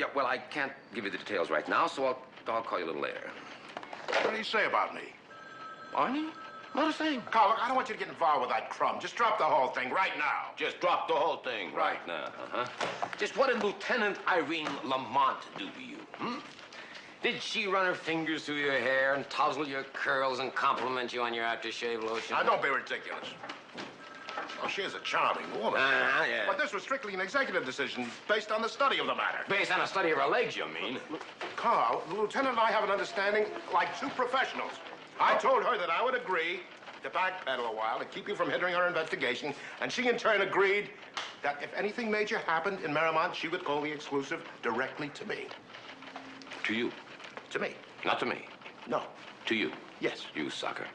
Yeah, well, I can't give you the details right now, so I'll call you a little later. What did he say about me? Arnie? Not a thing. Carl, look, I don't want you to get involved with that crumb. Just drop the whole thing right now. Just drop the whole thing right now, Just what did Lieutenant Irene Lamont do to you, Did she run her fingers through your hair and touzle your curls and compliment you on your aftershave lotion? Now, don't be ridiculous. Oh, she is a charming woman. Yeah. But this was strictly an executive decision based on the study of the matter. Based on a study of her legs, you mean? Carl, the lieutenant and I have an understanding like two professionals. I told her that I would agree to backpedal a while to keep you from hindering her investigation, and she in turn agreed that if anything major happened in Merrimont, she would call the exclusive directly to me. To you? To me. Not to me. No. To you? Yes. You sucker.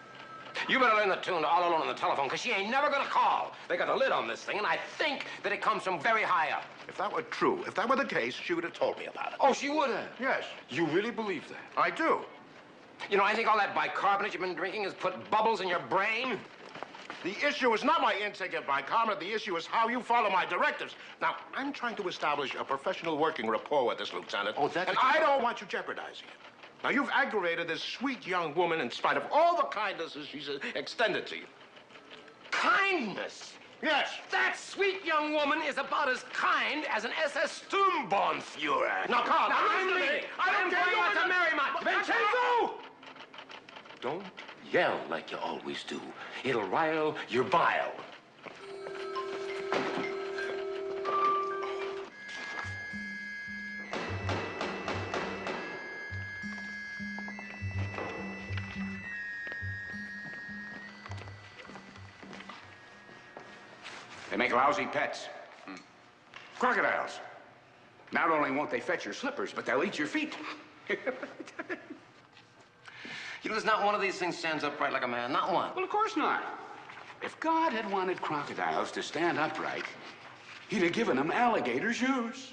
You better learn the tune to All Alone on the Telephone, because she ain't never gonna call. They got a lid on this thing, and I think that it comes from very high up. If that were true, if that were the case, she would have told me about it. Oh, she would have? Yes. You really believe that? I do. You know, I think all that bicarbonate you've been drinking has put bubbles in your brain. The issue is not my intake of bicarbonate. The issue is how you follow my directives. Now, I'm trying to establish a professional working rapport with this lieutenant. Oh, that's... And I don't want you jeopardizing it. Now, you've aggravated this sweet young woman in spite of all the kindnesses she's extended to you. Kindness? Yes. That sweet young woman is about as kind as an SS Sturmbannführer. Now, Carl, I'm leaving. I'm going on to Merrimont. Vincenzo! Don't yell like you always do. It'll rile your bile. They make lousy pets. Crocodiles. Not only won't they fetch your slippers, but they'll eat your feet. You know, there's not one of these things stands upright like a man. Not one. Well, of course not. If God had wanted crocodiles to stand upright, he'd have given them alligator shoes.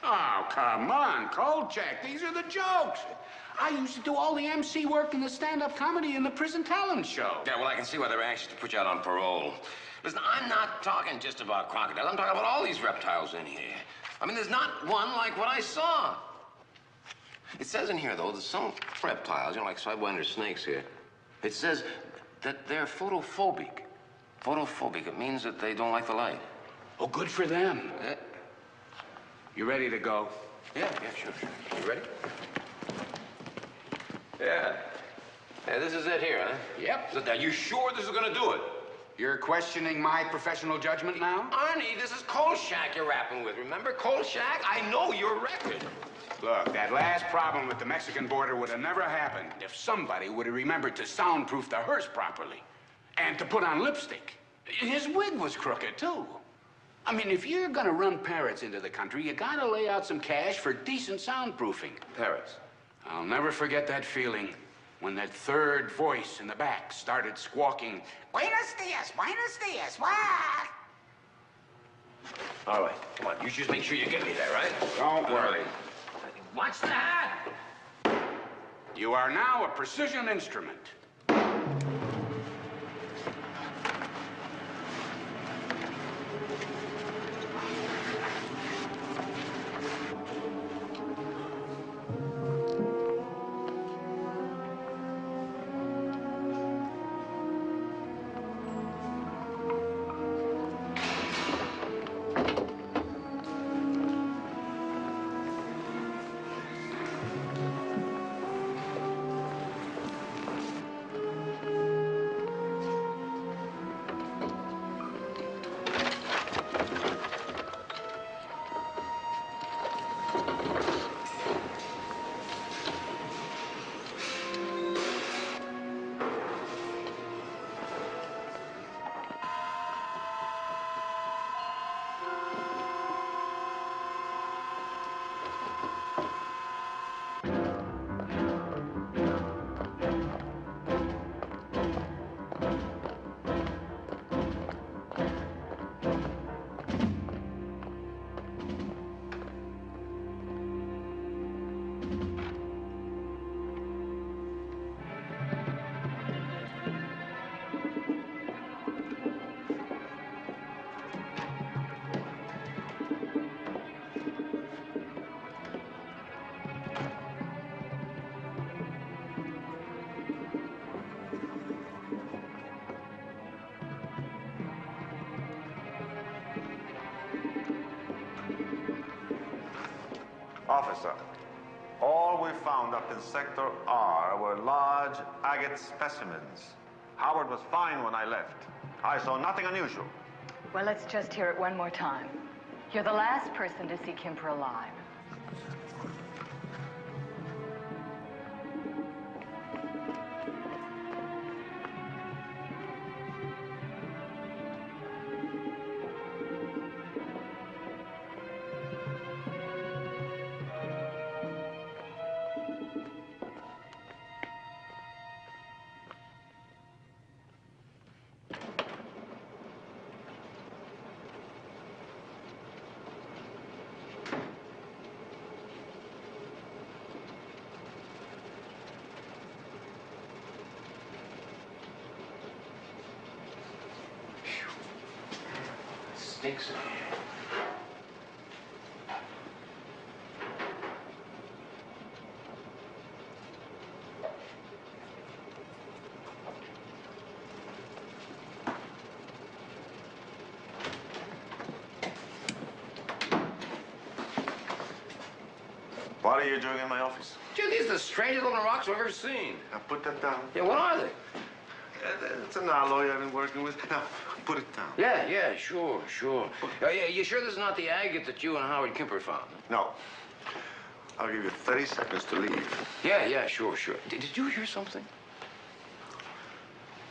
Oh, come on, Kolchak. These are the jokes. I used to do all the MC work in the stand-up comedy in the prison talent show. Yeah, well, I can see why they're anxious to put you out on parole. Listen, I'm not talking just about crocodiles. I'm talking about all these reptiles in here. I mean, there's not one like what I saw. It says in here, though, that some reptiles, you know, like sidewinder snakes here, it says that they're photophobic. Photophobic. It means that they don't like the light. Oh, good for them. You ready to go? Yeah, sure. You ready? Yeah. Yeah, this is it here, huh? Yep. So, are you sure this is gonna do it? You're questioning my professional judgment now? Arnie, this is Kolchak you're rapping with. Remember Kolchak? I know your record. Look, that last problem with the Mexican border would have never happened if somebody would have remembered to soundproof the hearse properly and to put on lipstick. His wig was crooked, too. I mean, if you're gonna run parrots into the country, you gotta lay out some cash for decent soundproofing. Parrots? I'll never forget that feeling when that third voice in the back started squawking, Buenos dias, wah! All right, come on. You just make sure you get me there, right? Don't worry. Watch that! You are now a precision instrument. Officer, all we found up in Sector R were large agate specimens. Howard was fine when I left. I saw nothing unusual. Well, let's just hear it one more time. You're the last person to see Kemper alive. Stinks in here. What are you doing in my office? Gee, these are the strangest looking rocks I've ever seen. Now put that down. Yeah, what are they? It's an alloy I've been working with. Now, put it down. Yeah, sure. Yeah, you sure this is not the agate that you and Howard Kemper found? No. I'll give you 30 seconds to leave. Yeah, sure. Did you hear something?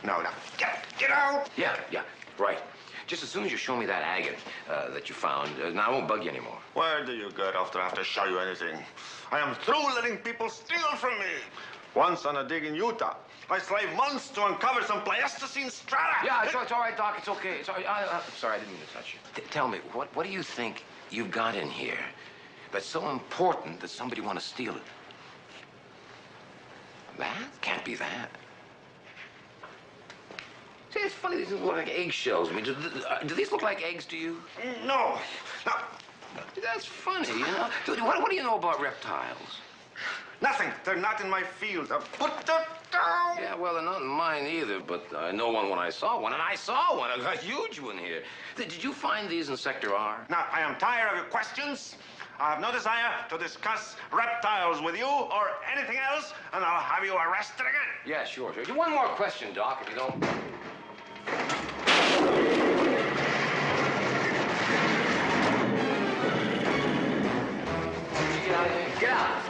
No. Get out! Yeah, right. Just as soon as you show me that agate that you found, now I won't bug you anymore. Where do you get off to have to show you anything? I am through letting people steal from me. Once on a dig in Utah, I slaved months to uncover some Pleistocene strata. Yeah, it's all right, Doc. It's okay. It's all right. I'm sorry, I didn't mean to touch you. Tell me, what do you think you've got in here that's so important that somebody want to steal it? That? Can't be that. See, it's funny. These look like eggshells. I mean, do these look like eggs to you? No. That's funny, you know. What do you know about reptiles? Nothing. They're not in my field. Put that down. Yeah, well, they're not in mine either, but I know one when I saw one, and I saw one, a huge one here. Did you find these in Sector R? Now, I am tired of your questions. I have no desire to discuss reptiles with you or anything else, and I'll have you arrested again. Yeah, sure. One more question, Doc, if you don't... Get out of here. Get out.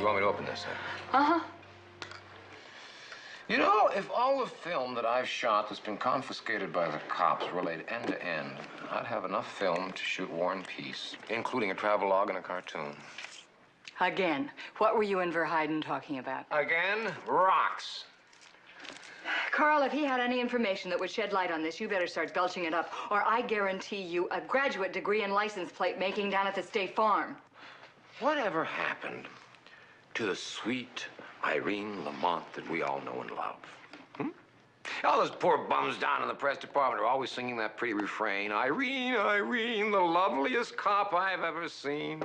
You want me to open this, huh? Uh-huh. You know, if all the film that I've shot that's been confiscated by the cops related end to end, I'd have enough film to shoot War and Peace, including a travelogue and a cartoon. Again, what were you and Verheiden talking about? Again, rocks. Carl, if he had any information that would shed light on this, you better start belching it up, or I guarantee you a graduate degree in license plate making down at the State Farm. Whatever happened to the sweet Irene Lamont that we all know and love? All those poor bums down in the press department are always singing that pretty refrain, Irene, Irene, the loveliest cop I've ever seen.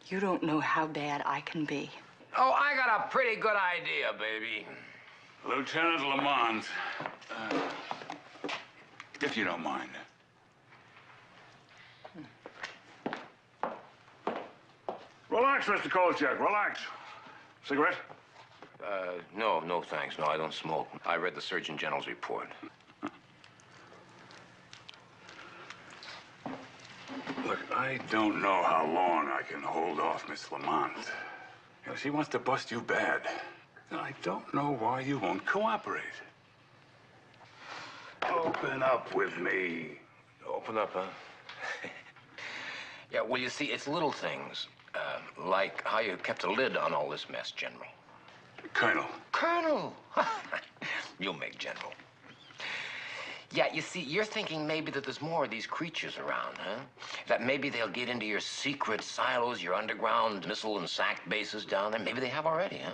You don't know how bad I can be. Oh, I got a pretty good idea, baby. Lieutenant Lamont, if you don't mind. Relax, Mr. Kolchak, relax. Cigarette? No, thanks. No, I don't smoke. I read the Surgeon General's report. Look, I don't know how long I can hold off Miss Lamont. You know, she wants to bust you bad. And I don't know why you won't cooperate. Open up with me. Open up, huh? Yeah, well, you see, it's little things. Like how you kept a lid on all this mess, General. Colonel. Colonel! You'll make General. Yeah, you see, you're thinking maybe that there's more of these creatures around, huh? That maybe they'll get into your secret silos, your underground missile and SAC bases down there. Maybe they have already, huh?